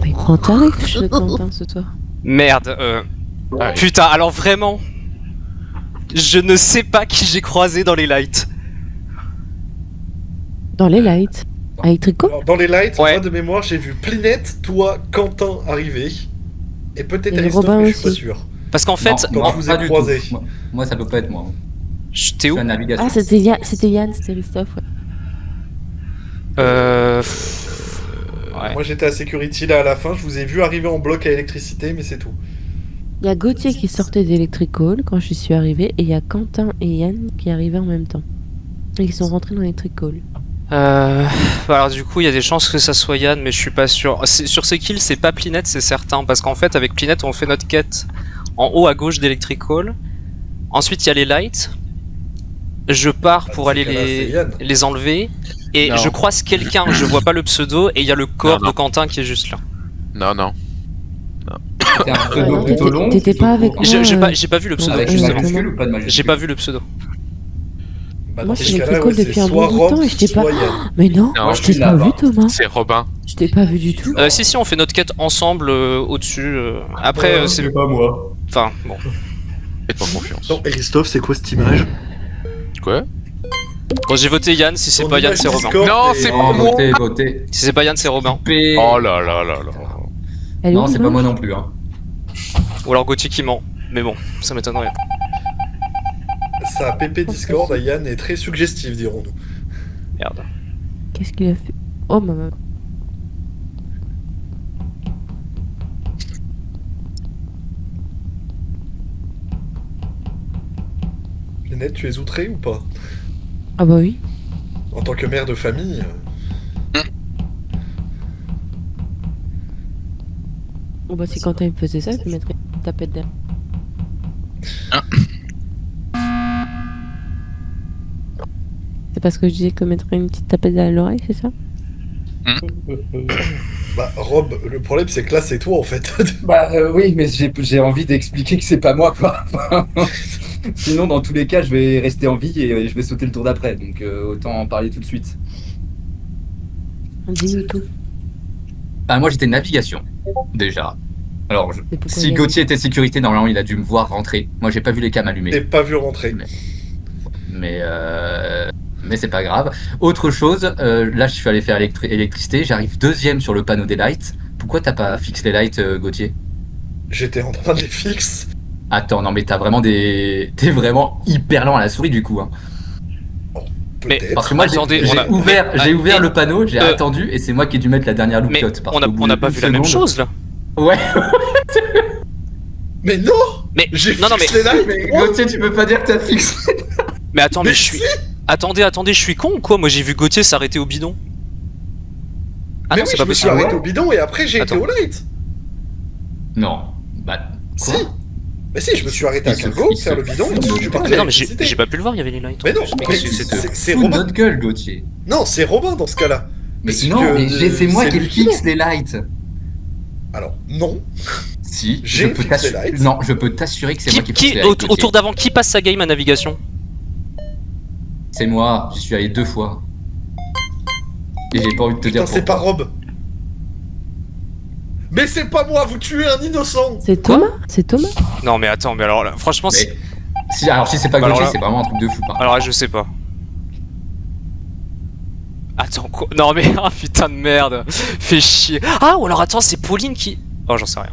Il prend tarif, ce Quentin, ce soir. Merde, Ouais. putain, alors vraiment, je ne sais pas qui j'ai croisé dans les lights. Dans les lights. Avec Tricot. Alors, dans les lights, Ouais. moi de mémoire, j'ai vu Plinette, toi, Quentin arriver. Et peut-être Et Aristote, Robin mais je suis pas aussi. sûr. Parce qu'en fait, quand moi, je vous ai pas du croisé. tout. Moi, ça peut pas être moi. t'es Je où suis à navigation. Ah, c'était Yann, c'était Christophe. Ouais. Ouais. Moi j'étais à Security là à la fin, je vous ai vu arriver en bloc à électricité, mais c'est tout. Il y a Gauthier qui sortait d'Electrical quand je suis arrivée, et il y a Quentin et Yann qui arrivaient en même temps. Et ils sont rentrés dans Electrical. Alors du coup, il y a des chances que ça soit Yann, mais je suis pas sûr. Sur ces kills, c'est pas Plinette, c'est certain, parce qu'en fait, avec Plinette, on fait notre quête en haut à gauche d'Electrical. Ensuite, il y a les lights. Je pars Bah, pour dans aller ces cas-là, c'est Yann. les enlever. Et Non. je croise quelqu'un, je vois pas le pseudo, et il y a le corps Non. de Quentin qui est juste là. Non, non. C'était un Ah pseudo non, plutôt long. t'étais plutôt pas avec court. moi. J'ai pas vu le pseudo, Avec une justement. majuscule ou pas de majuscule? J'ai pas vu le pseudo. Bah, Moi, dans je ces suis cas-là, Electrical ouais, depuis c'est un soit bon bout de temps Rob, et je t'ai pas. soit Yann. Mais non, Non, je t'ai je pas suis vu, là-bas. Thomas. C'est Robin. Je t'ai pas vu du tout. Si, on fait notre quête ensemble au-dessus. Après, c'est. pas moi. Enfin, bon. Faites-moi confiance. Non, Christophe, c'est quoi cette image? Quoi? Bon, j'ai voté Yann, si c'est Ton pas Yann, image c'est Robin. Discord Non, est- c'est Oh, pas moi. votez. Si c'est pas Yann, c'est Robin. P. Oh là là là là. Elle est Non, où, c'est pas l'image moi non plus. Hein. Ou alors Gauthier qui ment. Mais bon, ça m'étonnerait. Sa PP Discord à Yann est très suggestive, dirons-nous. Merde. Qu'est-ce qu'il a fait? Oh, maman. Plinette, tu es outré ou pas? Ah bah oui. En tant que mère de famille. Oh bah si Quentin il me faisait ça, je lui mettrais une tapette derrière. C'est parce que je disais que je mettrais une petite tapette derrière l'oreille, c'est ça? Bah, Rob, le problème c'est que là c'est toi en fait. Bah oui, mais j'ai envie d'expliquer que c'est pas moi, quoi. Sinon, dans tous les cas, je vais rester en vie et je vais sauter le tour d'après. Donc autant en parler tout de suite. Dis-nous tout. Bah, moi, j'étais navigation, déjà. Alors, Mais pourquoi si Yann Gauthier était sécurité, normalement, il a dû me voir rentrer. Moi, j'ai pas vu les cams T'es allumées. pas vu rentrer. Mais c'est pas grave. Autre chose, là, je suis allé faire électricité. J'arrive deuxième sur le panneau des lights. Pourquoi t'as pas fixé les lights, Gauthier? J'étais en train de les fixer. Attends, non, mais t'as vraiment des... T'es vraiment hyper lent à la souris, du coup. Hein. Mais Peut-être. Parce que moi, Attendez, j'ai on a- ouvert, mais- j'ai ouvert et- le panneau, j'ai attendu, et c'est moi qui ai dû mettre la dernière Mais loupiote. parce on qu'au bout n'a de pas une vu la même seconde- chose là. Ouais, Mais non. Mais J'ai non, non, fixé les lights. mais moi. Gauthier, tu peux pas dire que t'as fixé. mais attends, mais Mais je suis. si. Attendez, je suis con ou quoi? Moi j'ai vu Gauthier s'arrêter au bidon. Ah Mais non, oui, c'est je pas me suis possible. arrêté au bidon et après j'ai été Attends. au light. Non, bah... Si. Quoi? Mais si, je me suis arrêté à Il se Cargo, fout, faire le il se bidon et fout ensuite de je suis notre parti Mais à non, mais l'électricité. j'ai pas pu le voir, il y avait les lights. Mais non, en plus. mais c'est Fous de Robin. notre gueule, Gauthier. Non, c'est Robin dans ce cas-là. Mais Parce non, que, mais c'est moi c'est qui lui qui fixe ment. les lights. Alors, non. Si, J'ai je peux fixé les t'assurer. lights. Non, je peux t'assurer que c'est moi qui fixe les Au lights. Gauthier. tour d'avant, qui passe sa game à navigation? C'est moi, j'y suis allé 2 fois. Et j'ai pas envie de te Putain, dire c'est pas pourquoi. Rob. Mais c'est pas moi, vous tuez un innocent. C'est Thomas? C'est Thomas? Non, mais attends, mais alors là, franchement, Mais... Si, alors si c'est pas Bah, alors Gauthier, là- c'est vraiment un truc de fou. Par alors là, je sais pas. Attends, quoi? Non, mais ah, putain de merde. Fais chier. Ah, ou alors attends, c'est Pauline qui. Oh, j'en sais rien.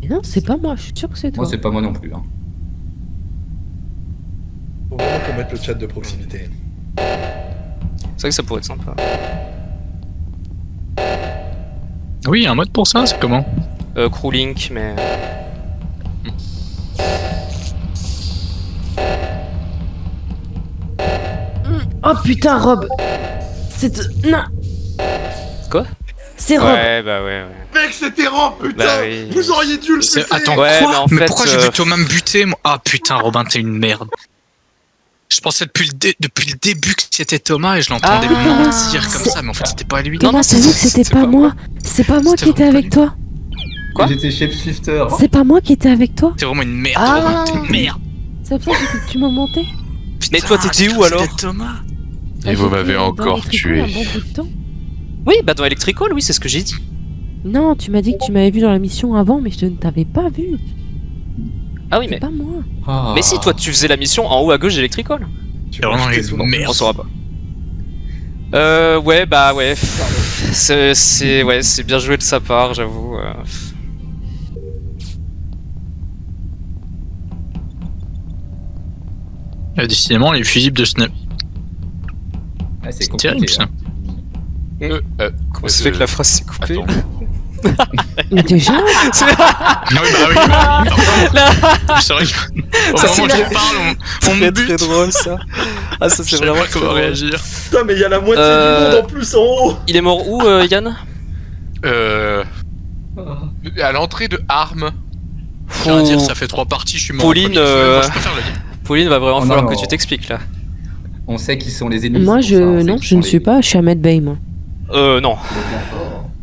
Mais non, c'est pas moi, je suis sûr que c'est toi. Moi, c'est pas moi non plus. Hein. Faut vraiment qu'on mette le chat de proximité. C'est vrai que ça pourrait être sympa. Oui, il y a un mode pour ça, c'est comment? Crewlink, mais. Oh putain, Rob. Non. Quoi? C'est Rob. Ouais, bah ouais. Mec, c'était Rob, putain. Bah oui. Vous auriez dû le buter. Attends, Ouais, quoi? mais en Mais fait, pourquoi j'ai vu Thomas me buter moi? Ah putain, Robin, t'es une merde. Je pensais depuis le début que c'était Thomas et je l'entendais Ah. mentir comme ça, mais en fait c'était pas lui. Thomas, t'as vu que c'était pas moi. C'est pas moi qui étais avec toi. Quoi? J'étais shapeshifter. C'est pas moi qui étais avec toi. T'es vraiment une merde, Ah. Robin, t'es une merde. C'est pour ça que tu m'as monté. Mais toi, Putain, t'étais j'ai où, cru que alors? c'était Thomas. Et vous m'avez J'étais dans encore Electrical tué. un bon bout de temps. Oui, bah dans Electrical, oui, c'est ce que j'ai dit. Non, tu m'as dit que tu m'avais vu dans la mission avant, mais je ne t'avais pas vu. Ah oui, C'est mais. pas moi. Ah. Mais si, toi, tu faisais la mission en haut à gauche d'Electrical. Tu T'es vraiment m'as jeté une sous la- merde. On saura pas. Ouais, bah ouais. C'est bien joué de sa part, j'avoue. Décidément, les fusibles de Snap. Ah, c'est C'est terrible compliqué. ça. Hein. Comment ça fait que la phrase s'est coupée? Attends. Mais déjà, Ah oui, bah oui. C'est vrai que au Ça, moment c'est où la- je parle, on Très me très bute. drôle ça. Ah, ça Je c'est sais vraiment pas comment très drôle. réagir. Putain, mais il y a la moitié du monde en plus en haut. Il est mort où, Yann? À l'entrée de Armes. Je tiens à dire, ça fait 3 parties, je suis mort. Pauline, en premier feu, moi, je préfère le dire. Pauline, va vraiment Oh falloir non. que tu t'expliques là. On sait qui sont les ennemis. moi c'est pour ça, on sait non, qui je sont ne les- suis pas. Je suis à Medbay, moi. Non.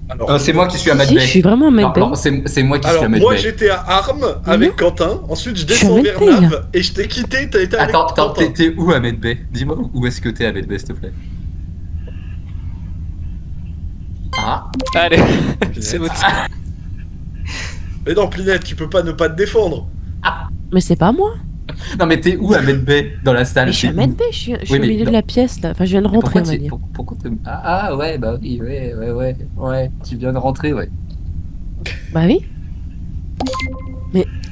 Alors, C'est moi qui suis à Si, Medbay. je suis vraiment à Non, Medbay. non, c'est moi qui suis Alors à moi Medbay. j'étais à Armes avec Quentin, ensuite je Je suis à descends vers Medbay, Nav et je t'ai quitté, t'as été avec Attends, Quentin. t'es où à Medbay? Dis-moi où est-ce que t'es à Medbay, s'il te plaît. Ah, Allez, c'est votre. Mais non Plinette, tu peux pas ne pas te défendre. Mais c'est pas moi. non mais t'es où à Medbay dans la salle? Mais je suis à T'es où? Medbay. Je suis Oui, au mais milieu non. de la pièce là. Enfin, je viens de Mais rentrer, pourquoi on va tu- dire. pourquoi t'es- ah ouais, bah oui, ouais, tu viens de rentrer, ouais. Bah oui.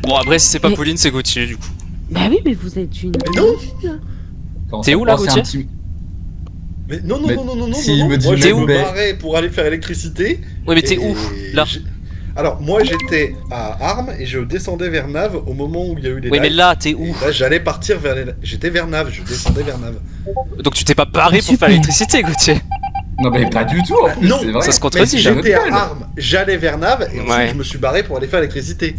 Bon, après, si c'est pas Mais- Pauline, c'est Gauthier du coup. Bah oui, mais vous êtes une. Mais non. Comment T'es ça, où, là, c'est un Gauthier petit- Mais non, Mais non, s'il non, me dit moi je me Medbay- barrais pour aller faire électricité. Ouais, mais t'es et où là? Alors moi j'étais à Armes et je descendais vers Nav au moment où il y a eu les Oui, mais lights. là, t'es Et où? là j'allais partir vers les... J'étais vers Nav, je descendais vers Nav. Donc tu t'es pas barré pour Super. faire l'électricité, Gauthier. Non mais pas du tout, en plus, non, c'est vrai. ça se Mais contredit. si là. j'étais à Medbay. Armes, j'allais vers Nav et ensuite Ouais. je me suis barré pour aller faire l'électricité.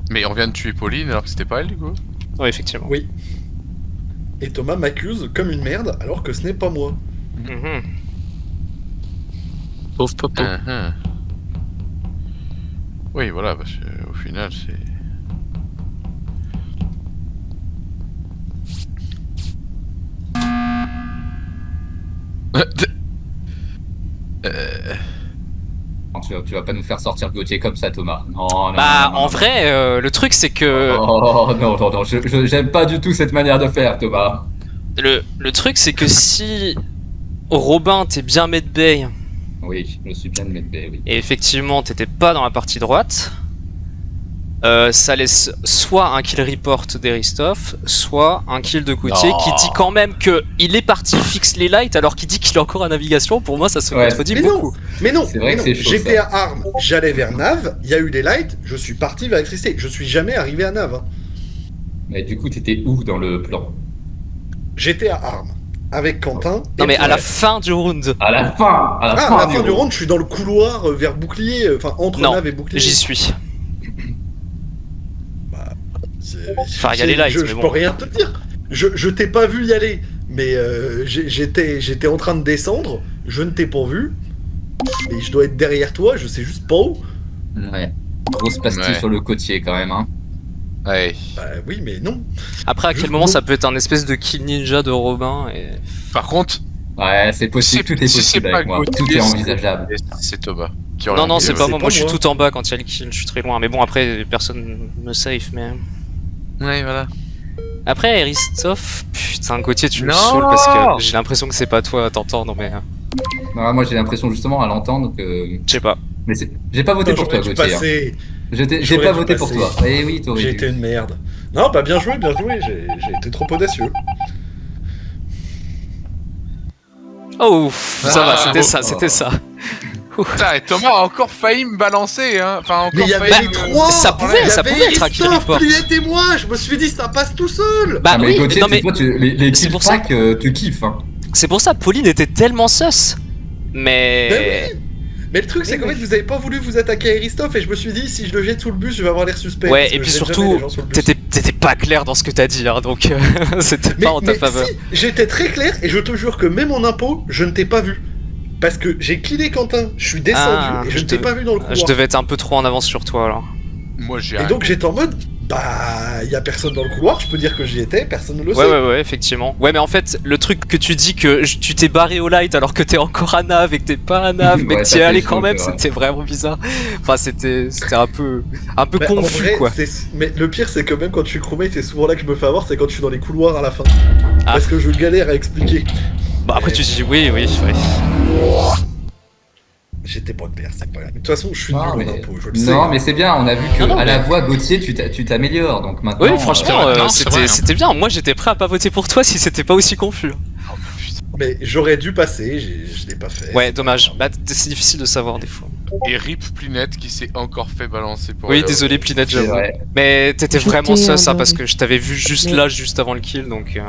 Mais on vient de tuer Pauline alors que c'était pas elle du coup. Ouais, effectivement. Oui. Et Thomas m'accuse comme une merde alors que ce n'est pas moi. Mhm. Pauvre Popo. Oui, voilà, parce qu'au final c'est. Tu vas pas nous faire sortir Gauthier comme ça, Thomas. Non, non. Bah, non, non, en non. vrai, le truc c'est que. Oh non, j'aime pas du tout cette manière de faire, Thomas. Le truc c'est que si. Robin, t'es bien Medbay, Oui, je suis bien de Medbay, oui. et effectivement t'étais pas dans la partie droite, ça laisse soit un kill report d'Eristoff, soit un kill de Gauthier Non. qui dit quand même que il est parti fixe les lights alors qu'il dit qu'il est encore en navigation. Pour moi, ça se Ouais. contredit Mais non, beaucoup. mais non, C'est vrai mais que non. c'est chaud, J'étais ça. à Armes, j'allais vers Nav, il y a eu les lights, je suis parti vers l'électricité. Je suis jamais arrivé à Nav. Hein. Mais du coup, t'étais où dans le plan? J'étais à Armes avec Quentin. Non et mais à la Plinette. fin du round, À la fin Ah, à la fin du round, je suis dans le couloir vers Bouclier, enfin entre Non, Nav et Bouclier. j'y suis. Enfin, y a les lights, mais je bon. peux rien te dire. Je t'ai pas vu y aller, mais j'étais en train de descendre, je ne t'ai pas vu. Et je dois être derrière toi, je sais juste pas où. Ouais. Grosse pastille Ouais. sur le côtier quand même, hein. Ouais. Bah oui, mais non. Après, à Juste quel moment non. ça peut être un espèce de kill ninja de Robin et... Par contre, Ouais, c'est possible, tout est si c'est possible pas avec moi. Gauthier, Tout est c'est- envisageable. c'est Thomas. Qui Non, aurait non, dit, c'est pas moi. pas Moi, je suis moi. tout en bas quand il y a le kill. Je suis très loin. Mais bon, après, personne me safe. Mais Ouais, voilà. après, Eristoff, putain, Gauthier, tu me Non. saoules parce que j'ai l'impression que c'est pas toi à t'entendre. Mais Non, moi j'ai l'impression justement à l'entendre que. je sais pas. Mais j'ai pas voté Putain, pour toi, j'aurais dû Gauthier. Hein. passer. J'ai J'aurais pas dû voté pour passer. toi. Eh oui, t'aurais J'ai dû. été une merde. Non, bah bien joué, j'ai été trop audacieux. Oh, ça va, Ah, c'était bon. ça, c'était ça. Putain, et Thomas a encore failli me balancer, hein. Enfin, Mais encore il y avait failli les me- trois. Ça pouvait Il y être avait un kill Christophe, report. Plinette et moi. Je me suis dit, ça passe tout seul. Bah mais oui, Gauthier, non mais toi, les c'est kill pour ça track te kiffent. Hein. c'est pour ça Pauline était tellement sus. Mais Mais oui. Mais le truc, c'est qu'en fait, vous avez pas voulu vous attaquer à Christophe et je me suis dit, si je le jette sous le bus, je vais avoir l'air suspect. ouais, parce et que puis je jette surtout, jamais les gens sous le bus. t'étais pas clair dans ce que t'as dit, hein, donc c'était Mais, pas en ta mais faveur. si, j'étais très clair et je te jure que même en impôt, je ne t'ai pas vu. Parce que j'ai killé Quentin, je suis descendu Ah, et je je ne t'ai te- pas vu dans le couloir. Je devais être un peu trop en avance sur toi alors. Moi, j'ai Et rien. donc j'étais en mode, bah, y a personne dans le couloir, je peux dire que j'y étais, personne ne le Ouais, sait. ouais, ouais, effectivement. Ouais, mais en fait, le truc que tu dis que tu t'es barré au light alors que t'es encore à nav et que t'es pas à nav, mais Ouais, que ça t'y es fait allé chaud, quand même, c'est vrai. c'était vraiment bizarre. Enfin, c'était un peu Bah, en confus, vrai, quoi. mais le pire, c'est que même quand je suis crewmate, c'est souvent là que je me fais avoir, c'est quand je suis dans les couloirs à la fin. Ah. Parce que je galère à expliquer. Bah, après, tu dis oui, oui, oui. J'étais pas de père, c'est pas grave. De toute façon, je suis Non, nul en mais... impôt, je le sais. non, mais c'est bien, on a vu que Non, non, à la mais- voix Gauthier, tu t'améliores. Donc maintenant. Oui, franchement, non, c'est vrai, hein. c'était bien. Moi, j'étais prêt à pas voter pour toi si c'était pas aussi confus. Oh, putain. Mais j'aurais dû passer, je l'ai pas fait. Ouais, dommage. Bah, c'est difficile de savoir des fois. Et Rip Plinette qui s'est encore fait balancer pour Oui, aller au- désolé, Plinette, C'est j'avoue. vrai. Mais t'étais J'étais vraiment sus, hein, en parce dehors. que je t'avais vu juste Mais- là, juste avant le kill, donc.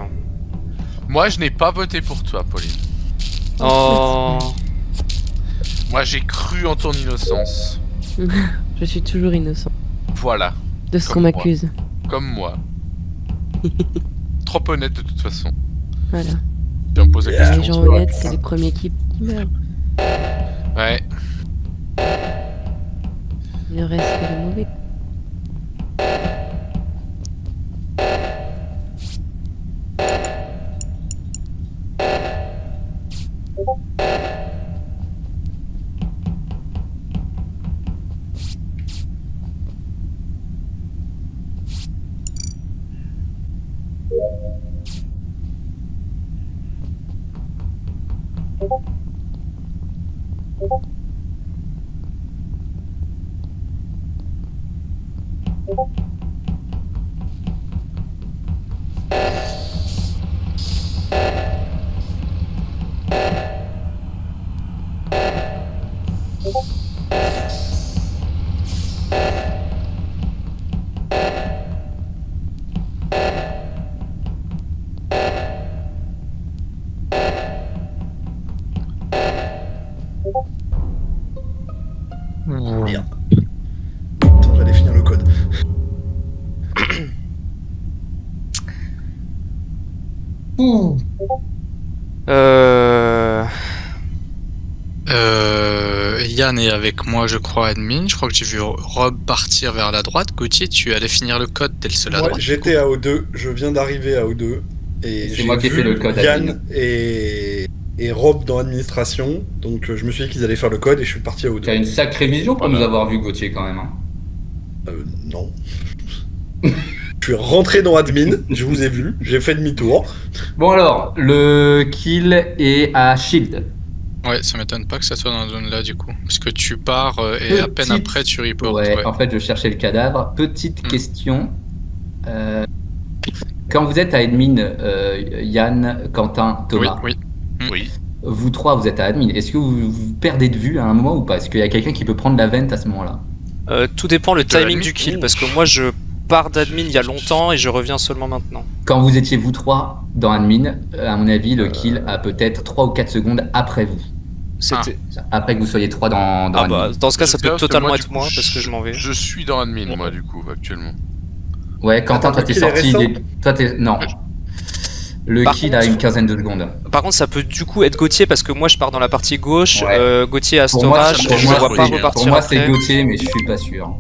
Moi, je n'ai pas voté pour toi, Pauline. Oh. Moi, j'ai cru en ton innocence. Je suis toujours innocent Voilà, de ce Comme qu'on moi. m'accuse. comme moi. Trop honnête de toute façon. Voilà. Tu vas me poser la Yeah. Les question. gens honnêtes, c'est les premiers qui meurent. Ouais. Il ne reste que les mauvais. Merde. Attends, j'allais finir le code. Yann est avec moi, je crois, admin. Je crois que j'ai vu Rob partir vers la droite. Gauthier, tu allais finir le code, t'es le seul à Moi, droite. j'étais à O2, je viens d'arriver à O2. Et C'est j'ai moi qui ai vu fait le code Yann admin. et Rob dans l'administration. Donc je me suis dit qu'ils allaient faire le code et je suis parti à Tu as O2. une sacrée vision pour Voilà. nous avoir vu, Gauthier, quand même. Hein. Non. Je suis rentré dans admin, je vous ai vu, j'ai fait demi-tour. Bon alors, le kill est à Shield. Ouais, ça m'étonne pas que ça soit dans la zone là du coup. Parce que tu pars et à peine Petite- après tu reportes. Ouais, Ouais. en fait, je cherchais le cadavre. Petite Hmm. question. Quand vous êtes à admin, Yann, Quentin, Oui, Thomas, oui. Oui. vous trois, vous êtes à admin. Est-ce que vous perdez de vue à un moment ou pas? Est-ce qu'il y a quelqu'un qui peut prendre la vente à ce moment-là? Tout dépend le De la timing nuit. du kill, parce que moi je pars d'admin il y a longtemps et je reviens seulement maintenant. Quand vous étiez vous trois dans admin, à mon avis, le kill a peut-être 3 ou 4 secondes après vous. C'était. Après que vous soyez trois dans Ah admin. bah, dans ce cas, ça Je sais peut parce que totalement moi, être du coup, moi, parce que je m'en vais. Je suis dans admin, moi, du coup, actuellement. Ouais, Quentin, Attends, toi le t'es kill est sorti. récent Toi t'es. Non. Le Par kill a contre- une quinzaine de secondes. Par contre, ça peut du coup être Gauthier, parce que moi je pars dans la partie gauche, Ouais. Gauthier à Pour moi, storage, pour je moi, le vois c'est pas Gauthier. repartir Pour moi, c'est après. Gauthier, mais je suis pas sûr.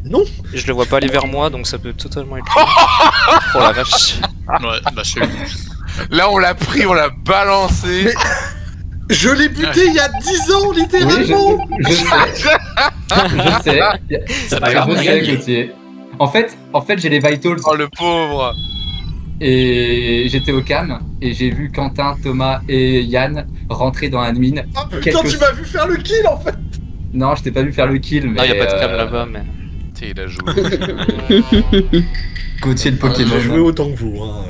Non. Je le vois pas aller vers moi, donc ça peut totalement être lui. Oh la vache. Ouais, bah c'est lui. Là, on l'a pris, on l'a balancé. Mais- Je l'ai buté il y a 10 ans, Oui, littéralement. je sais. Je sais. C'est pas grave, on Je a sais, gagné. Gauthier. En fait, j'ai les vitals Oh, le pauvre. et j'étais au cam et j'ai vu Quentin, Thomas et Yann rentrer dans admin. Ah putain, Quelques- tu m'as vu faire le kill en fait. Non, je t'ai pas vu faire le kill, mais Non, y a pas de cam là-bas, mais. Tiens, il a joué. Gauthier de J'ai joué Pokémon. autant que vous, hein.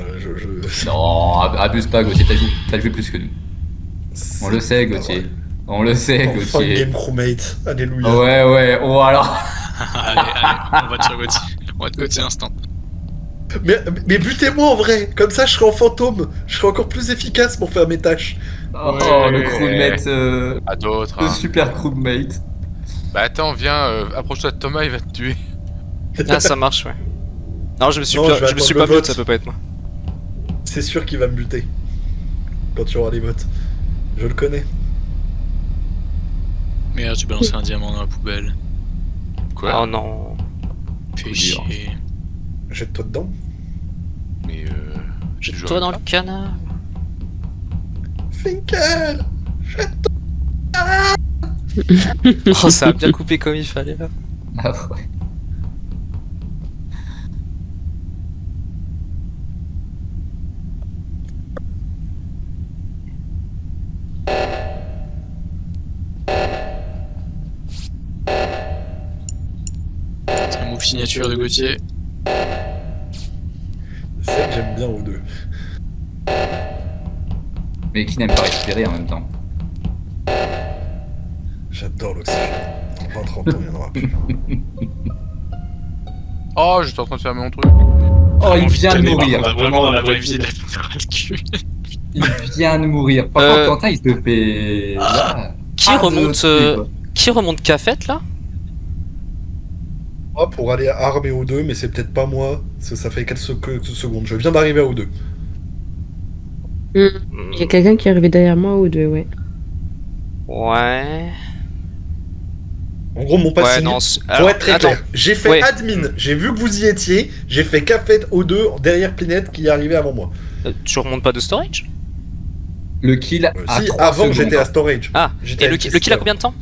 Non, abuse pas, Gauthier, t'as joué plus que nous. On le sait, Gauthier. On le sait, Enfin, Gauthier. game crewmate. Alléluia. Ouais, oh alors. Allez, on va sur Gauthier. On va de Gauthier instant. Mais butez-moi en vrai, comme ça je serai en fantôme, je serai encore plus efficace pour faire mes tâches. Oh, Ouais. le crewmate, À d'autres. le Hein. super crewmate. Bah attends, viens, approche-toi de Thomas, il va te tuer. Ah, ça marche, ouais. Non, je me suis Non, pas, je vais je me suis attendre pas le mute, vote. ça peut pas être moi. C'est sûr qu'il va me buter. Quand tu auras les votes. Je le connais. Merde, j'ai balancé un diamant dans la poubelle. Quoi? Oh non. Fais dur. chier. Jette-toi dedans. Mais J'ai tu joues toi avec dans ça le canard. Finkel. Oh, ça a bien coupé comme il fallait là. Ah ouais. C'est un move signature de Gauthier. C'est vrai que j'aime bien aux deux. Mais qui n'aime pas respirer en même temps. J'adore l'oxygène. Dans 20-30 ans, il n'y en aura plus. Oh, j'étais en train de faire mon truc. Oh, il vient de Tenez, mourir. On a vraiment dans la vraie vie de la le cul. Il vient de mourir. Par contre, Euh, Quentin, il se fait. Là, Qui hard de remonte, tuer, quoi. qui remonte Cafette là? Moi, pour aller à armée aux deux, mais c'est peut-être pas moi, parce que ça fait quelques secondes. Je viens d'arriver à aux deux. Il y a quelqu'un qui est arrivé derrière moi ou deux, ouais. Ouais. En gros, mon passif, Ouais, non. pour être très attends. clair, j'ai fait Ouais. admin, j'ai vu que vous y étiez, j'ai fait café aux deux derrière Plinette qui est arrivé avant moi. Tu remontes pas de storage? Le kill à Si, 3 avant secondes. j'étais à storage. Ah, J'étais et à le kill a combien de temps?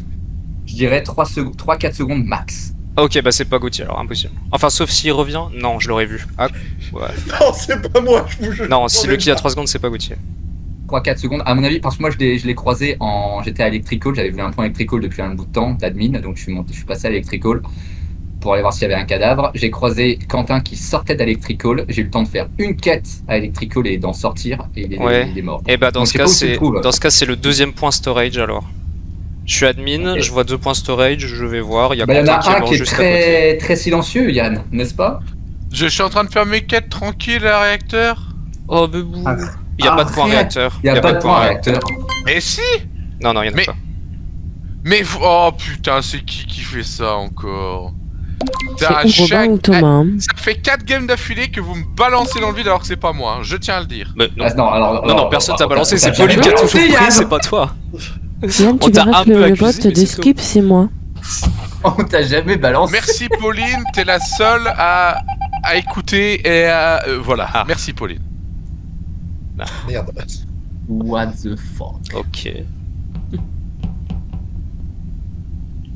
Je dirais 3-4 secondes max. Ah, ok, bah c'est pas Gauthier alors, impossible. Enfin, sauf s'il revient, non, je l'aurais vu. Ah, ouais. Non, c'est pas moi, je vous jure. Non, si le kill a 3 secondes, c'est pas Gauthier. 3-4 secondes, à mon avis, parce que moi je l'ai croisé en. J'étais à Electrical, j'avais vu un point Electrical depuis un bout de temps d'admin, donc je suis passé à Electrical pour aller voir s'il y avait un cadavre. J'ai croisé Quentin qui sortait d'Electrical, j'ai eu le temps de faire une quête à Electrical et d'en sortir, et Ouais. il est mort. Et bah dans Donc, ce c'est cas, pas où tu le trouves. dans ce cas, c'est le deuxième point storage alors. Je suis admin, Ok. je vois 2 points storage, je vais voir, il y a Bah, il y en Quentin qui est a un mort qui est juste à côté. très, très silencieux, Yann, n'est-ce pas? Je suis en train de faire mes quêtes tranquilles à réacteur. Oh bebou. Ah. Il y a pas de point Arrête. réacteur. Il n'y a pas de point réacteur. Mais si. Non, non, il y en a Mais- pas. Mais oh putain, c'est qui fait ça encore? C'est Putain, ou Robin ou Thomas. hein. Ça fait 4 games d'affilée que vous me balancez dans le vide alors que c'est pas moi, hein. Je tiens à le dire. Mais non. Ah, non, alors, Non, ppersonne t'a balancé, c'est Pauline Pauline qui a toujours pris, Yann. c'est pas toi. Yann, On tu t'a verras un que peu le accusé, vote mais de c'est tout. skip, c'est moi. On t'a jamais balancé. Merci Pauline, t'es la seule à écouter et à... voilà, Ah. merci Pauline. Merde. What the fuck? Ok.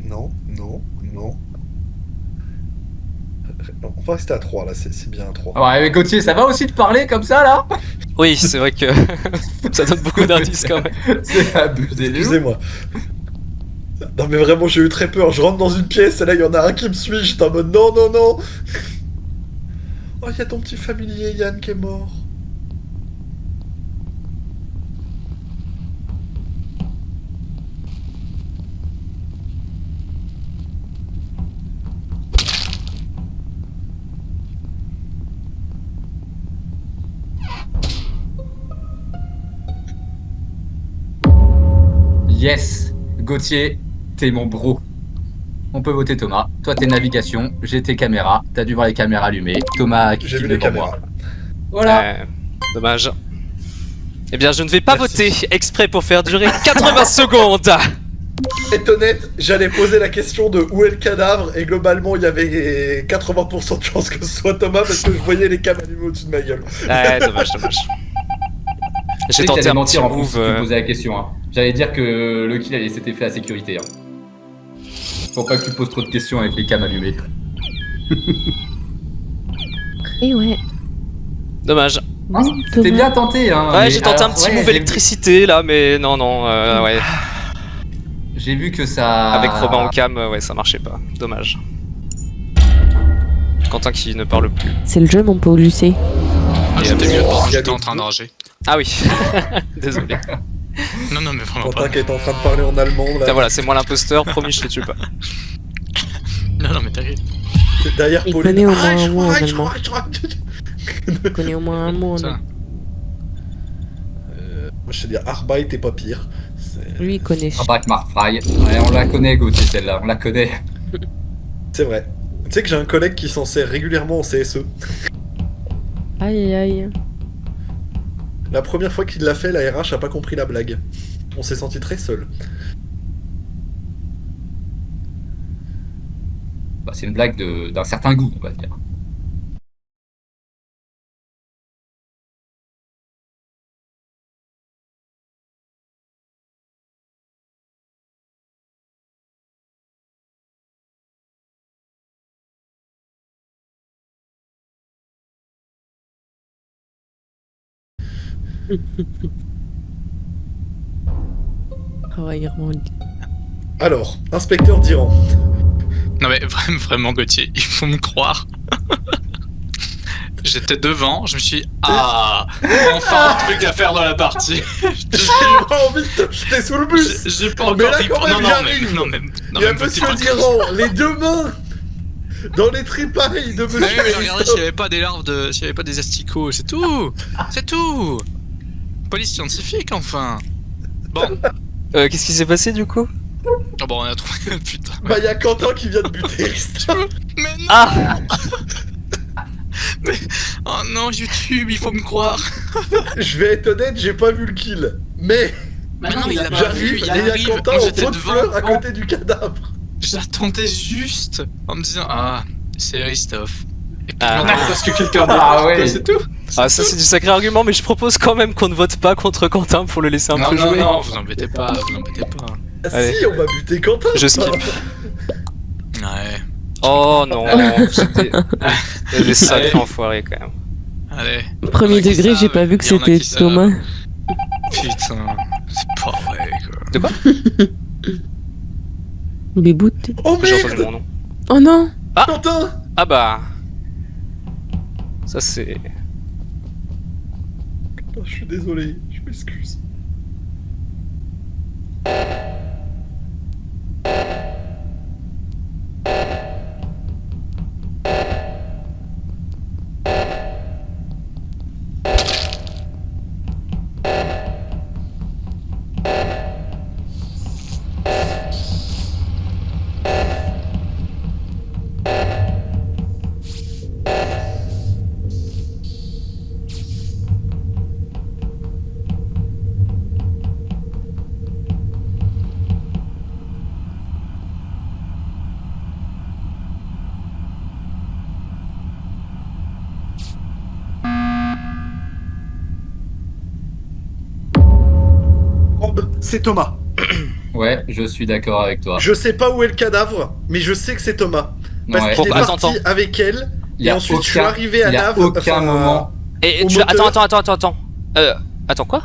Non, non, non. On va rester à 3 là, c'est bien à 3. Ouais, mais Gauthier, ça va aussi de parler comme ça là? Oui, c'est vrai que ça donne beaucoup d'indices quand même. C'est abusé. Excusez-moi. Non mais vraiment j'ai eu très peur, je rentre dans une pièce et là il y en a un qui me suit, j'étais en mode non, non, non. Oh, il y a ton petit familier Yann qui est mort. Yes, Gauthier, t'es mon bro. On peut voter Thomas. Toi, t'es navigation, j'ai tes caméras. T'as dû voir les caméras allumées. Thomas qui J'ai vu kill les devant caméras. moi. Voilà. Dommage. Eh bien, je ne vais pas Merci. voter exprès pour faire durer 80 secondes. Être honnête, j'allais poser la question de où est le cadavre et globalement il y avait 80% de chances que ce soit Thomas parce que je voyais les cams allumés au-dessus de ma gueule. Ouais, dommage, dommage. Je sais J'ai que tenté j'allais un petit mentir en plus si move. tu me posais la question. Hein. J'allais dire que le kill s'était fait à sécurité. Hein. Faut pas que tu poses trop de questions avec les cams allumées. Et ouais. Dommage. C'était Thomas. bien tenté. Hein, Ouais, mais j'ai tenté un alors, petit ouais, move j'ai- électricité là, mais non, non, ouais. J'ai vu que ça. Avec Robin au cam, ouais, ça marchait pas. Dommage. Quentin qui ne parle plus. C'est le jeu, mon pauvre Lucé. Ah, c'était mieux Il y a j'étais en d'autres train de rager. Ah oui, désolé. Non, non, mais vraiment Quentin pas. qui est en train de parler en allemand là. Tiens, voilà, c'est moi l'imposteur, promis, je te tue pas. Non, non, mais t'inquiète. C'est derrière Il Pauline. connaît au moins Ah, un je mot en crois, je allemand. crois, je crois. Je connais au moins un mot en Ça. allemand. Moi je te dis Arbeit et pas pire. C'est- Lui, il connaît. Arbeit macht frei. Ouais, on la connaît, Gauthier, celle-là, on la connaît. C'est vrai. Tu sais que j'ai un collègue qui s'en sert régulièrement en CSE. Aïe, aïe, aïe. La première fois qu'il l'a fait, la RH a pas compris la blague. On s'est senti très seul. Bah, c'est une blague d'un certain goût, on va dire. Travailleront. Alors, inspecteur Diran. Non, mais vraiment, Gauthier, il faut me croire. J'étais devant, je me suis dit, ah, enfin un truc à faire dans la partie. J'ai pas envie de te jeter sous le bus. J'ai pas Mais encore là, quand même, non, non, j'arrive. mais, non, mais, non, Il y a mais monsieur pas- Diran, les deux mains dans les tripailles de monsieur Mais oui, mais regardez Christophe. s'il n'y avait pas des larves s'il n'y avait pas des asticots, c'est tout. C'est tout. Police scientifique, enfin. Bon, Qu'est-ce qui s'est passé du coup? oh, bon, on a trouvé, putain. Bah, il y a Quentin qui vient de buter. Mais non. Ah! Oh non, YouTube, il faut me croire. Je vais être honnête, j'ai pas vu le kill. Mais Mais non, il a pas j'arrive vu, et il il y a arrive. Quentin Moi, en j'étais pot de devant. fleurs à côté du cadavre. J'attendais juste en me disant, ah, c'est Christophe. Et puis Ah. maintenant, parce que quelqu'un d'autre. Ah ouais. C'est tout. Ah, ça c'est du sacré argument, mais je propose quand même qu'on ne vote pas contre Quentin pour le laisser un Non, peu non, jouer. non, vous embêtez pas, vous embêtez pas. Ah, Allez. si, on va buter Quentin. Je skip. Ouais, Oh non, c'était des sacrés enfoirés quand même. allez. Premier Il y en a qui degré, j'ai savent, pas vu que il y en a c'était qui savent. Thomas. Putain, c'est pas vrai, quoi. De quoi? Bébout. Oh J'ai entendu merde, mon nom. Oh non! Quentin. Ah bah. Ça c'est. Oh, je suis désolé, je m'excuse. Rob, c'est Thomas. Ouais, je suis d'accord avec toi. Je sais pas où est le cadavre, mais je sais que c'est Thomas. Parce Ouais. qu'il est Attends, parti avec elle, Il y et a ensuite je suis aucun- arrivé à il y a Nav. aucun enfin, moment. Et Au tu... moteur. Attends. Attends quoi?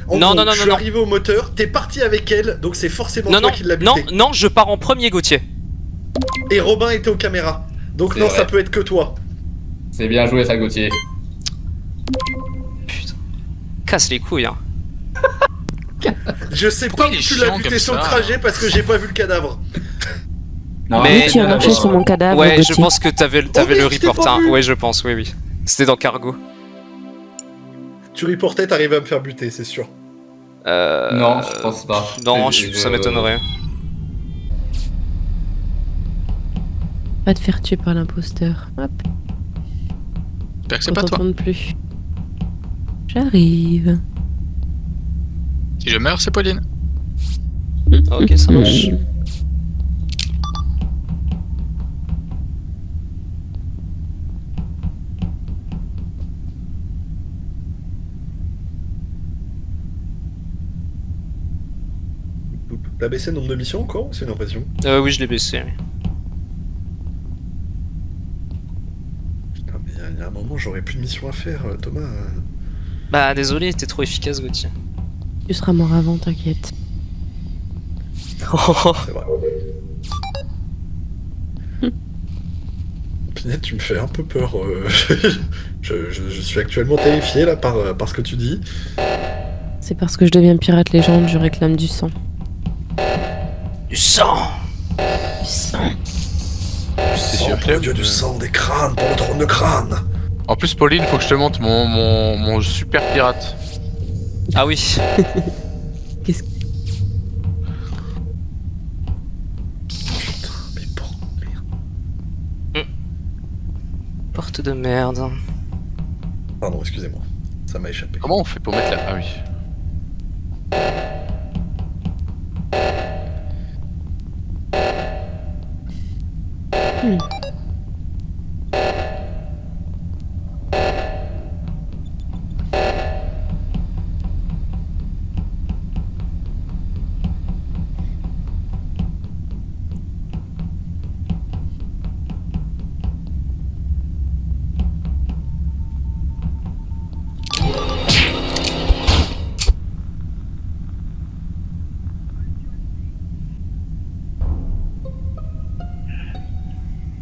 en Non, gros, non, non, je suis non, arrivé au moteur, t'es parti avec elle, donc c'est forcément Non, toi non, qui l'as non, buté. non, je pars en premier, Gauthier. Et Robin était aux caméras. Donc C'est non, vrai. ça peut être que toi. C'est bien joué, ça, Gauthier. Putain. Casse les couilles, hein. Je sais Pourquoi pas où il est tu l'as chiant buté comme sur le ça trajet parce que j'ai pas vu le cadavre. Non, Mais- Oui, tu as marché sur mon cadavre. Ouais, je Gauthier. pense que t'avais le merde, je t'ai report. pas Hein. vu. Ouais, je pense, oui, oui. C'était dans Cargo. Tu reportais, t'arrivais à me faire buter, c'est sûr. Non, je pense pas. Non, Je- ça m'étonnerait. Va te faire tuer par l'imposteur. Hop, J'espère que c'est on pas toi. t'entende plus. J'arrive. Si je meurs, c'est Pauline. Ok, ça marche. T'as baissé le nombre de missions encore ou c'est une impression? Oui, je l'ai baissé. Oui. Putain, mais il y a un moment, j'aurais plus de missions à faire, Thomas. Bah, désolé, t'es trop efficace, Gauthier. Tu seras mort avant, t'inquiète. C'est vrai. Pinette, tu me fais un peu peur. Je suis actuellement terrifié là par ce que tu dis. C'est parce que je deviens pirate légende, je réclame du sang. Du sang. Du sang. C'est Sang sûr pour le dieu du sang, des crânes pour le trône de crâne. En plus, Pauline, faut que je te montre mon super pirate. Ah oui. Qu'est-ce que... Putain, mais porte de merde. Porte de merde. Pardon, excusez-moi. Ça m'a échappé. Comment on fait pour mettre la... Ah oui.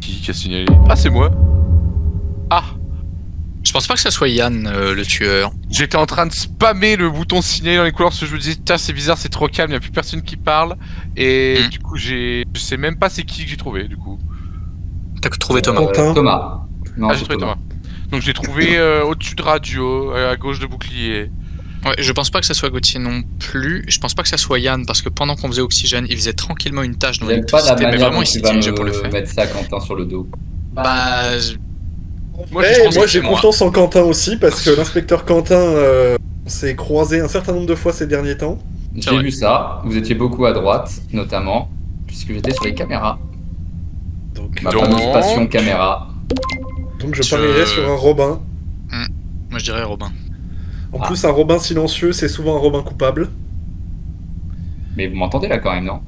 Qui a signalé? Ah, c'est moi. Ah, Je pense pas que ça soit Yann le tueur. j'étais en train de spammer le bouton signaler dans les couleurs parce que je me disais, tiens, c'est bizarre, c'est trop calme, y a plus personne qui parle. Et du coup, je sais même pas c'est qui que j'ai trouvé, du coup. T'as trouvé Thomas. Thomas. Thomas. Non, Ah, c'est j'ai trouvé Thomas. Donc j'ai trouvé au-dessus de radio, à gauche de bouclier. Ouais, je pense pas que ça soit Gauthier non plus. Je pense pas que ça soit Yann parce que pendant qu'on faisait Oxygène, il faisait tranquillement une tâche dans J'aime pas la l'électricité, mais manière vraiment dont il tu s'est vas dirigé pour le me faire. mettre ça, Quentin, sur le dos. Bah, Moi, Eh, je pense moi que j'ai c'est moi. confiance en Quentin aussi parce que l'inspecteur Quentin s'est croisé un certain nombre de fois ces derniers temps. J'ai vrai. vu ça. Vous étiez beaucoup à droite, notamment, puisque j'étais sur les caméras. Donc, Ma Donc- fameuse passion caméra. je parierais sur un Robin. moi je dirais Robin. En Ah. plus, un Robin silencieux, c'est souvent un Robin coupable. Mais vous m'entendez là quand même, non?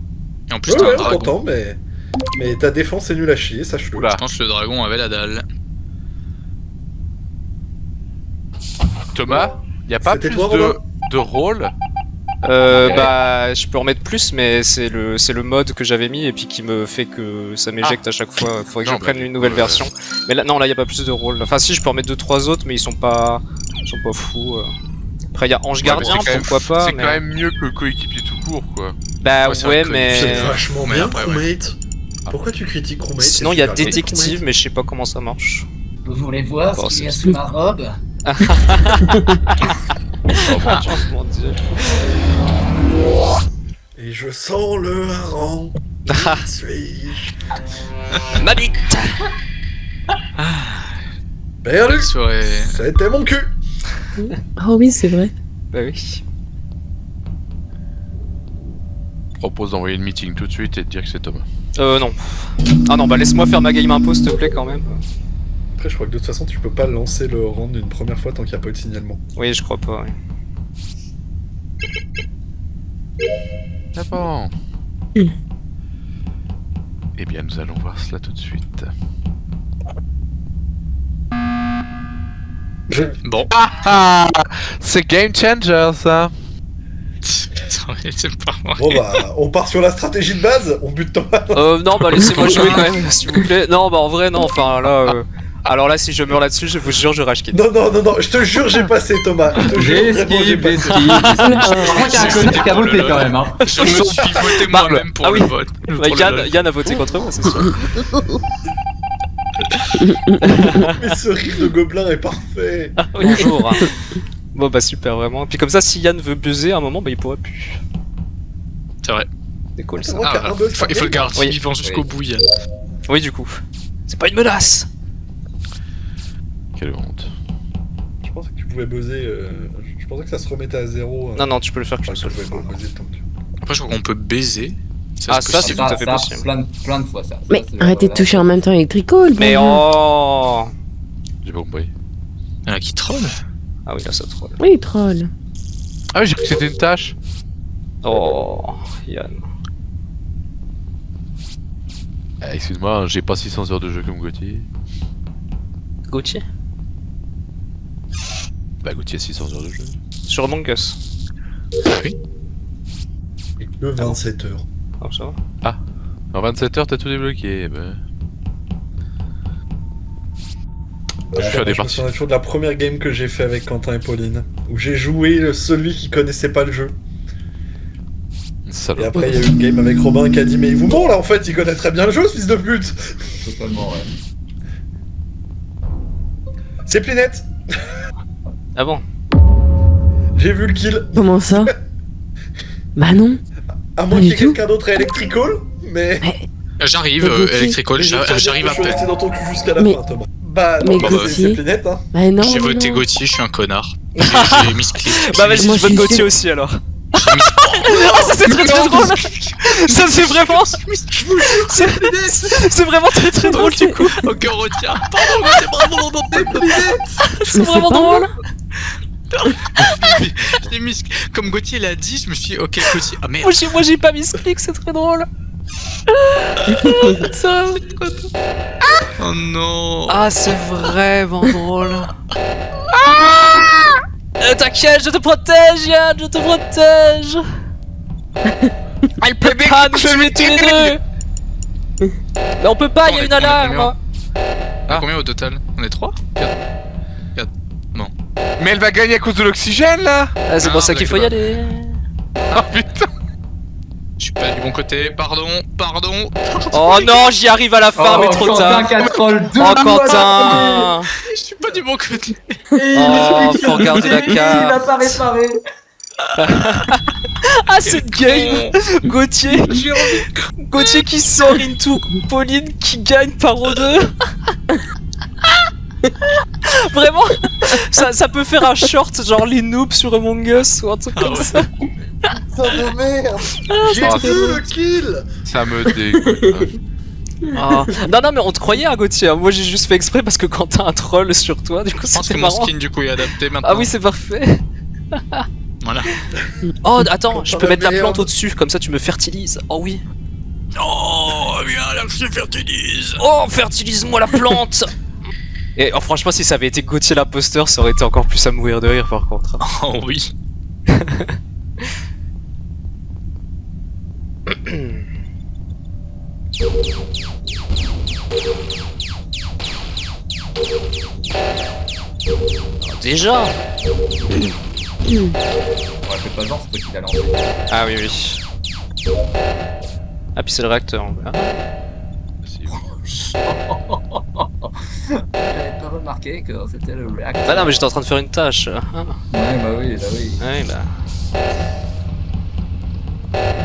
Et en plus, Ouais, t'as ouais, un on dragon. t'entend, mais ta défense est nulle à chier, sache-le. Oula. Je pense que le dragon avait la dalle. Thomas, y a pas C'était plus toi, Robin de rôle? Bah, je peux en mettre plus, mais c'est le mode que j'avais mis et puis qui me fait que ça m'éjecte à chaque fois. Faudrait que Non, je prenne bah, une nouvelle version. Mais là, non, là, y a pas plus de rôle. Enfin, si, je peux en mettre 2-3 autres, mais ils sont pas fous. Après, y a Ange Gardien, Ouais, mais c'est quand pourquoi même- pas. C'est mais... quand même mieux que coéquipier tout court, quoi. Bah, Ouais, c'est vrai ouais, que mais. C'est vachement Mais bien, après, Crewmate. Pourquoi tu critiques Crewmate? Sinon, C'est il y a super bien, détective, Crewmate. mais je sais pas comment ça marche. Vous voulez voir Oh, ce qu'il y a c'est- sous ma robe? Oh mon dieu. Et je sens le hareng. Suis-je Ma bite. perdu? Ça serait... C'était mon cul. Oh oui, c'est vrai. Bah oui. Je propose d'envoyer le meeting tout de suite et de dire que c'est Thomas. Non. Ah non, bah laisse-moi faire ma game impôt, s'il te plaît, quand même. Après, je crois que de toute façon, tu peux pas lancer le round une première fois tant qu'il n'y a pas eu de signalement. Oui, je crois pas, oui. Ah bon. Hmm. Eh bien, nous allons voir cela tout de suite. Bon. Ah, c'est game changer, ça. Putain, mais c'est pas vrai. Bon bah, on part sur la stratégie de base, on bute Thomas. Non, bah laissez-moi jouer quand même, s'il vous plaît. Non, bah en vrai, non, enfin là. Alors là, si je meurs là-dessus, je vous jure, je rage quit. Non, je te jure, j'ai passé Thomas. Je te jure, vraiment, j'ai passé. Je crois qu'il y a un connard qui a voté quand même, hein. Je me suis voté moi-même pour Ah le oui. vote. Bah, pour le- Yann a voté contre moi, c'est sûr. Mais ce rire de gobelin est parfait. Bonjour. Hein. Bon, bah super, vraiment. Puis comme ça, si Yann veut buzzer à un moment, bah il pourra plus. C'est vrai. C'est cool ça. Donc, Ah, un buzz il faut le garder Oui. vivant jusqu'au bout, Yann. Oui, du coup. C'est pas une menace. Quelle honte. Je pensais que tu pouvais buzzer. Je pensais que ça se remettait à zéro. Non, non, tu peux le faire Enfin, qu'une que seule tu pouvais fois. buzzer le temps que tu... Après, je crois qu'on peut baiser. Ah, c'est ça, possible. c'est tout à fait possible. Plein de fois, ça. Mais Ça, c'est arrêtez de vrai. toucher en même temps Electricall. Mais bon Dieu. oh. J'ai pas compris. Il y en a qui troll. Ah oui, là ça troll. Oui, troll. Ah oui, j'ai cru que c'était une tâche. Oh, Yann. Ah, excuse-moi, j'ai pas 600 heures de jeu comme Gauthier. Gauthier. Bah, Gauthier a 600 heures de jeu. Sur Among Us. Oui. Et que 27 heures. Ah, ça va. En 27 heures, t'as tout débloqué. Bah. Je vais faire des Je me parties. souviens toujours de la première game que j'ai fait avec Quentin et Pauline. où j'ai joué celui qui connaissait pas le jeu. Et Salaud. après, il y a eu une game avec Robin qui a dit mais il vous ment là en fait, il connaît très bien le jeu ce fils de pute. Totalement, ouais. C'est Plinette. Ah bon? J'ai vu le kill. Comment ça? Bah non. À moins Pas qu'il y du ait tout. quelqu'un d'autre à Electrical, mais... J'arrive, Mais Gauthier- Electrical, j'arrive à Je suis resté peine. dans ton cul jusqu'à la Mais- fin, Thomas. Bah Mais non, bah, Gauthier- c'est Plinette, hein. Bah non. J'ai non, voté non. Gauthier, je suis un connard. J'ai misclick. Bah vas-y, Moi, je je vote suis Gauthier sûr. aussi alors. Ah, ça c'est très très drôle! Ça c'est vraiment. C'est vraiment très très drôle du coup! Ok, on retient. Pardon, Gauthier, bravo, non, non, C'est Mais vraiment c'est pas drôle! j'ai mis... Comme Gauthier l'a dit, je me suis dit, ok, Gauthier. Ah merde. Moi j'ai pas mis ce clic, c'est très drôle! Ça- Oh non. Ah, c'est vraiment drôle! T'inquiète, je te protège, Yann, je te protège! Elle peut pas nous tuer tous les deux! Mais on peut pas, il y a une alarme! Ah. Combien au total? On est 3? Mais elle va gagner à cause de l'oxygène là. Ah, c'est Ah, pour ça qu'il faut y d'accord. aller! Oh putain. Je suis pas du bon côté, pardon. Oh non, j'y arrive à la fin, mais trop tard! Oh Quentin! Je suis pas du bon côté. Oh, faut regarder la carte! pas réparé. Ah, cette game! Gauthier! Gauthier qui sort into Pauline qui gagne par O2! Vraiment, ça peut faire un short genre les noobs sur Among Us ou un truc comme ouais. ça. Putain de merde. J'ai Ah, vu le kill. Ça me dégoûte. Ah. Non mais on te croyait hein, Gauthier, hein. Moi j'ai juste fait exprès parce que quand t'as un troll sur toi, du coup Je pense c'était que mon marrant. skin du coup est adapté maintenant. Ah oui c'est parfait. Voilà. Oh attends, Quand je on peux a mettre la merde. plante au-dessus, comme ça tu me fertilises. Oh oui. Oh, viens là, je te fertilise. Oh fertilise-moi la plante. Et oh, franchement si ça avait été Gauthier l'imposteur, ça aurait été encore plus à mourir de rire par contre. Oh oui. Déjà. Ouais, fais pas genre, c'est toi qui l'as lancé. Ah oui oui. Ah puis c'est le réacteur. Voilà. J'avais pas remarqué que c'était le réacteur. Bah non mais j'étais en train de faire une tâche. Ah, Ouais, bah oui, bah oui. ouais bah.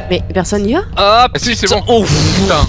Mais personne n'y va? Ah Ah si, c'est putain. bon. Oh. Putain.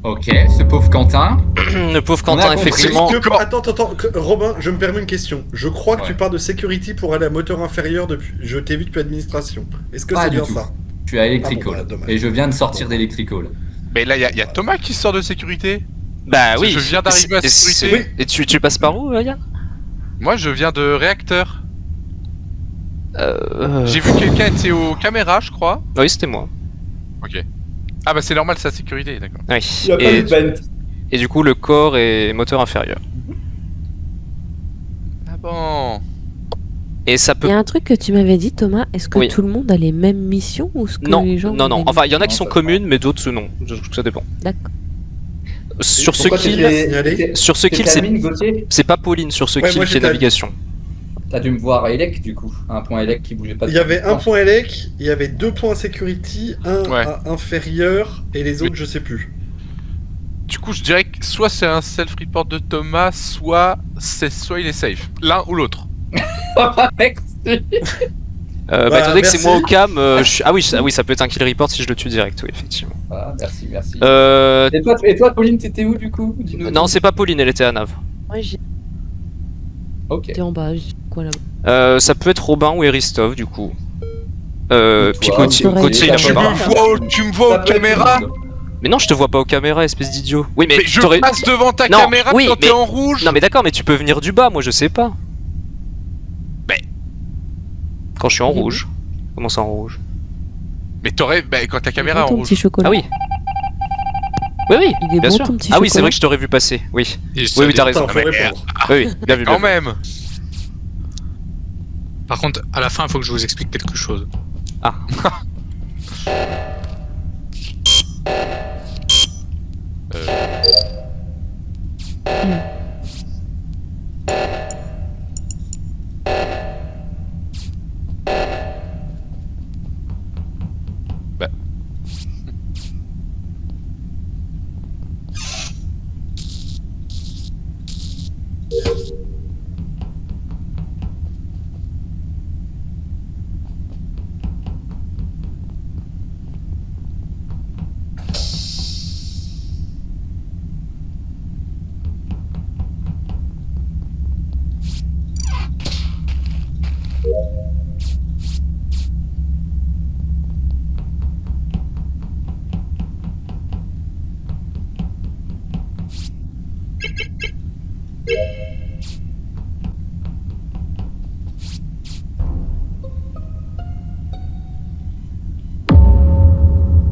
Ok, ce pauvre Quentin. Le pauvre On a Quentin, compris. effectivement. Attends, Robin, je me permets une question. Je crois que Ouais. tu pars de security pour aller à moteur inférieur depuis. Je t'ai vu depuis administration. Est-ce que Pas c'est du bien tout. ça? Je suis à Electrical. Ah bon, bah, dommage. Et je viens de sortir d'Electrical. Mais là, il y a Thomas qui sort de sécurité. Bah Parce oui. que je viens d'arriver à Et sécurité. Et tu passes par où, Yann? Moi, je viens de réacteur. Euh... J'ai vu quelqu'un était aux caméras, je crois. Oui, c'était moi. Ok. Ah bah c'est normal, c'est la sécurité, d'accord. Oui. Il y a pas eu de vent. Et du coup, le corps est moteur inférieur. Ah bon. Et ça Il peut. y a un truc que tu m'avais dit, Thomas. Est-ce que Oui. tout le monde a les mêmes missions ou ce que Non, les gens non, ont non. les Enfin, il y en a Non, qui sont ça communes, mais d'autres non. Ça dépend. D'accord. Sur ce Pourquoi kill, t'étais- signalé t'étais- sur ce kill, t'étais c'est admin, Gauthier c'est pas Pauline sur ce Ouais, kill moi, qui est j'étais navigation. T'as dû me voir à Elec du coup. Un point Elec qui bougeait pas. Il y avait un point elec, il y avait 2 points security, un Ouais. à inférieur, et les autres, je sais plus. Du coup, je dirais que soit c'est un self-report de Thomas, soit il est safe. L'un ou l'autre. Merci. Bah, Bah, étant donné que c'est merci. moi au cam, ah oui, ça peut être un kill report si je le tue direct, oui, effectivement. Ah, merci, merci. Euh... Et toi, Pauline, t'étais où du coup? Dis-nous Non, tout. c'est pas Pauline, elle était à Nav. Moi, j'étais Ok. en bas. Quoi là-bas? Ça peut être Robin ou Eristov, du coup. Ou Puis toi, Gauthier, ou toi. Gauthier, il a Tu pas. Tu me vois Ça aux peut être caméras. Mais non, je te vois pas aux caméras, espèce d'idiot. Oui, mais, Mais je t'aurais- passe devant ta Non, caméra oui, quand mais- t'es en rouge. Non mais d'accord, mais tu peux venir du bas, moi je sais pas. Quand je suis en Il est rouge. Comment ça en rouge? Mais t'aurais. Bah, quand ta caméra est en ton rouge. petit chocolat. Ah oui. Oui, oui, Il est bien bon sûr. ton petit Ah oui, c'est chocolat. vrai que je t'aurais vu passer. Oui, Et oui, oui, t'as raison. Attends, faut mais répondre. Oui, oui, bien vu. Quand Bien vu. même. Par contre, à la fin, il faut que je vous explique quelque chose. Ah. Bah.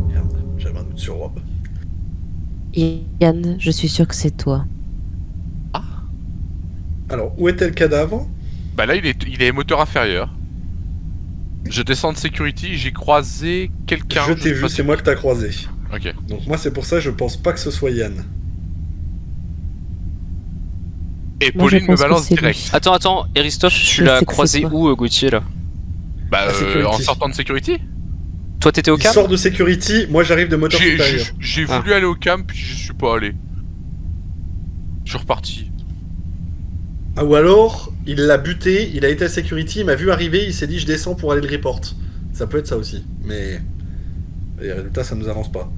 Merde, j'avais un doute sur Rob. Yann, je suis sûr que c'est toi. Alors, où était le cadavre? Bah là, il est moteur inférieur. Je descends de security, j'ai croisé quelqu'un. Je t'ai sais vu, pas c'est si- moi que t'as croisé. Ok. Donc moi c'est pour ça je pense pas que ce soit Yann. Et Moi, je Pauline me pense que balance c'est lui. direct. Attends, Eristoff, tu Je l'as sais que croisé c'est toi. où, Gauthier, là? Bah, La security. en sortant de security. Toi, t'étais au Il cam? sort de security, moi j'arrive de moteur supérieur. J'ai Ah. voulu aller au camp, puis je suis pas allé. Je suis reparti. Ah, ou alors, il l'a buté, il a été à security, il m'a vu arriver, il s'est dit je descends pour aller le report. Ça peut être ça aussi, mais les résultats ça nous avance pas.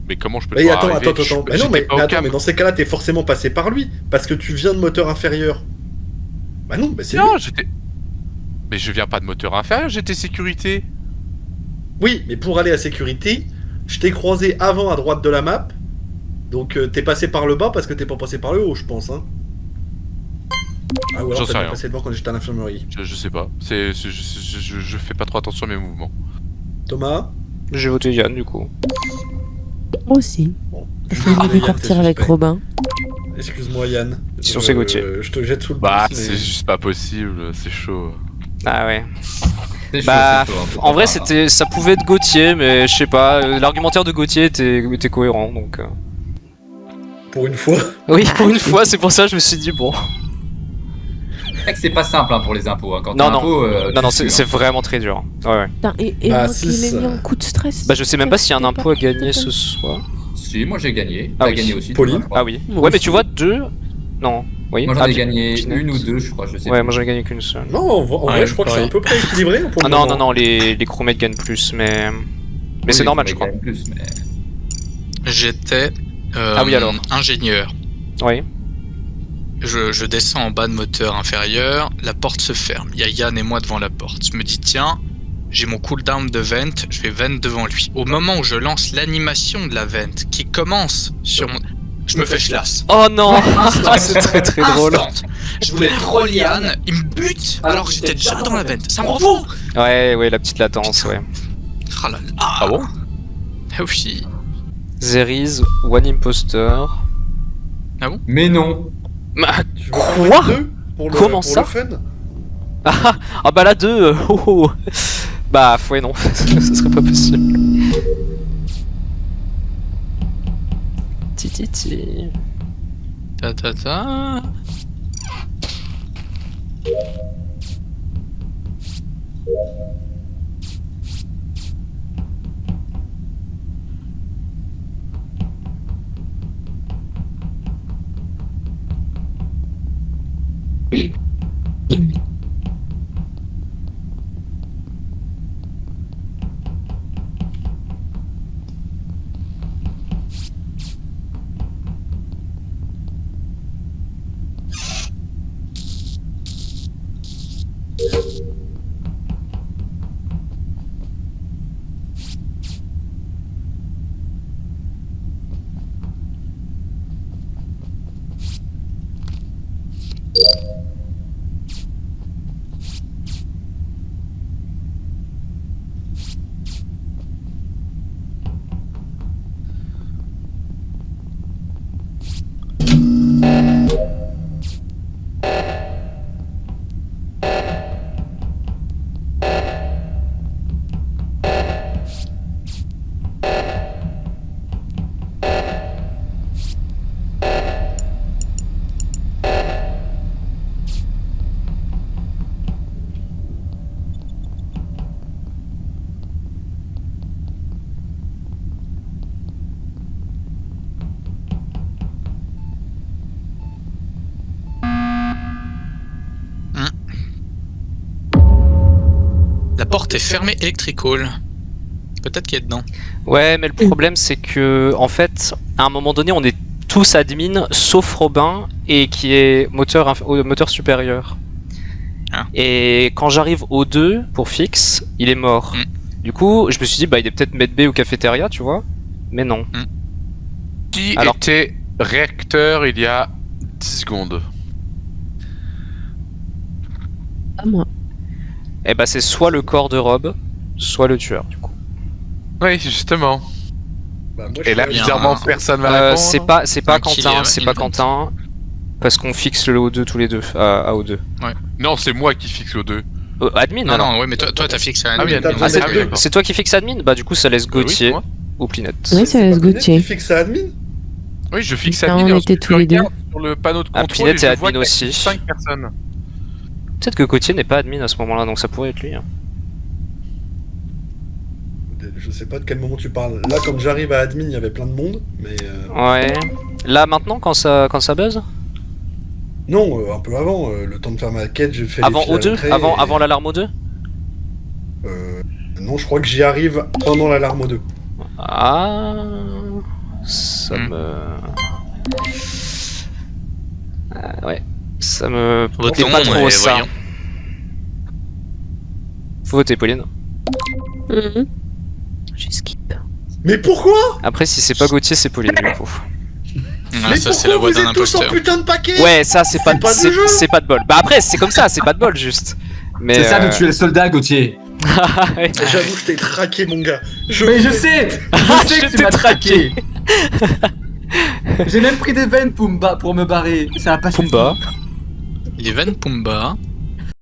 Mais comment je peux Mais te voir attends, arriver attends. Mais non, J'étais mais, pas au attends, camp. mais dans ces cas-là, t'es forcément passé par lui, parce que tu viens de moteur inférieur. Bah non, bah c'est lui. Non, j'étais. Mais je viens pas de moteur inférieur, j'étais sécurité. Oui, mais pour aller à sécurité, je t'ai croisé avant à droite de la map, donc t'es passé par le bas parce que t'es pas passé par le haut, je pense, hein. Ah, ou J'en alors sais t'as rien. passé devant quand j'étais à l'infirmerie. Je sais pas. Je fais pas trop attention à mes mouvements. Thomas? J'ai voté Yann, du coup. Moi aussi. Bon. Je vais Yann, t'es partir avec suspect. Robin. Excuse-moi Yann. Sinon, c'est Gauthier. Je te jette sous le Bah, bus, c'est mais... juste pas possible, c'est chaud. Ah ouais. C'est chaud, Bah, c'est chaud, hein, faut en vrai, pas- ça pouvait être Gauthier, mais je sais pas. L'argumentaire de Gauthier était cohérent, donc. Pour une fois. Oui, pour une fois, c'est pour ça que je me suis dit bon. C'est vrai que c'est pas simple hein, pour les impôts. Hein. Quand Non, t'as non. impôt, Non, tu c'est hein. vraiment très dur. Ouais, ouais. Putain, et Bah, moi qui six, l'ai mis en coup de stress. Bah, je sais même pas s'il y a un C'était impôt à pas- gagner ce soir. Si, moi j'ai gagné. Ah T'as oui. gagné aussi. Pauline toi, je crois. Ah oui. Moi Ouais, mais aussi. tu vois, deux. Non. Oui. Moi j'en Ah, ai puis- gagné Pinette. une ou deux, je crois. Je sais Ouais, plus. moi j'en ai gagné qu'une seule. Non, en vrai, Ouais, je crois que c'est pareil. à peu près équilibré. Pour Ah le non, moment. non, les crewmates gagnent plus, mais. Mais c'est Oui, normal, j'en ai je crois. gagné plus, mais... J'étais Ah oui, alors. ingénieur. Oui. Je descends en bas de moteur inférieur, la porte se ferme. Il y a Yann et moi devant la porte. Je me dis, tiens, j'ai mon cooldown de vent, je vais vent devant lui. Au moment où je lance l'animation de la vent qui commence sur mon. Je me fais chlasse. Oh non. C'est très très drôle. Instant. Je voulais troll Yann, il me bute alors que j'étais déjà dans la vent. Ça m'en fout. Ouais, la petite latence, ouais. Ah là là. Ah bon Ah oui. There is one imposter. Mais non. Ah, Tu veux Quoi en mettre deux pour le, Comment pour ça le fun? ah bah là, deux. Oh, oh. Bah, ouais, non. Ce serait pas possible. Titi. Ta ta ta. porte est fermée electrical. Peut-être qu'il est dedans. Ouais, mais le problème c'est que, en fait, à un moment donné, on est tous admin, sauf Robin, et qui est moteur supérieur. Ah. Et quand j'arrive au 2 pour fixe, il est mort. Du coup, je me suis dit, bah il est peut-être medb ou cafétéria, tu vois. Mais non. Qui Alors- était réacteur il y a 10 secondes? Pas moi. Et bah c'est soit le corps de Rob, soit le tueur, du coup. Oui, justement. Bah, moi, je Et là, ferais bien bizarrement, un- personne va répondre. C'est pas Un killer, Quentin, c'est pas invent. Quentin. Parce qu'on fixe le O2 tous les deux, à O2. Non, c'est moi qui fixe au 2. Admin Non, alors. non, oui, mais toi t'as fixé un Ah oui, admin. admin. Ah, c'est Ah oui, d'accord. c'est toi qui fixe admin? Bah du coup ça laisse Gauthier moi. ou Plinette. Oui, ça laisse Pinette Gauthier. qui fixe à admin. Oui, je fixe Non, admin. on et ensuite, était tous je les deux. regarde sur le panneau de Ah, contrôle Pinette et est je vois admin qu'il y a aussi. 5 personnes. Peut-être que Gauthier n'est pas admin à ce moment-là, donc ça pourrait être lui. Hein. Je sais pas de quel moment tu parles. Là, quand j'arrive à admin, il y avait plein de monde, mais Ouais. Là maintenant quand ça buzz? non, un peu avant. Le temps de faire ma quête, j'ai fait Avant les fils à O2? l'entrée Avant l'alarme O2? Non, je crois que j'y arrive pendant l'alarme aux 2. Ah, ça Hmm. me... ouais, ça me... Votons, plaît pas trop et ça. voyons. Faut voter Pauline. Mhm. Je skip. Mais pourquoi? Après si c'est pas Gauthier c'est Pauline du coup. Ah, Mais ça c'est la pourquoi voix vous d'un êtes tous en imposteur. putain de paquet? Ouais ça c'est pas, pas du jeu. c'est pas de bol. Bah après c'est comme ça, c'est pas de bol juste. Mais C'est ça de tuer le soldat, Gauthier. Ouais. J'avoue, je t'ai traqué, mon gars. Mais je sais Je que tu t'ai m'as traqué. traqué. J'ai même pris des veines pour me barrer. Ça a pas suffi. Pumba. Les Van Pumba.